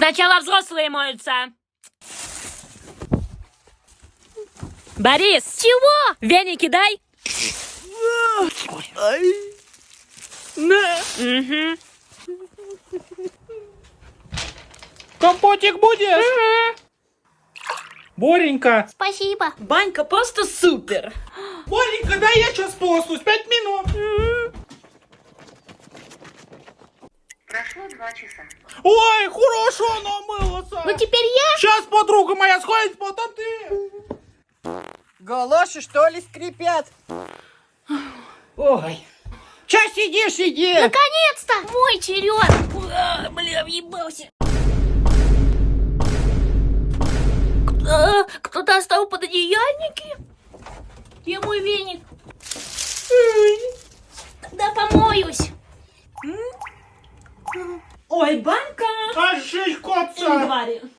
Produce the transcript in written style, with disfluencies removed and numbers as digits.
Сначала взрослые моются. Борис! Чего? Веники дай. На. Угу. Компотик будешь? Боренька. Спасибо. Банька просто супер. Боренька, дай я сейчас полоснусь. 5 минут. Прошло 2 часа. Ой, хорошо намылся. Ну теперь я? Сейчас подруга моя сходит, потом ты. Галоши, что ли, скрипят? Ой. Че сидишь, иди? Наконец-то! Мой черед! Бля, въебался. Кто-то оставил пододеяльники? Где мой веник? Тогда помоюсь. Ой, банька. А жить, котца. Твари.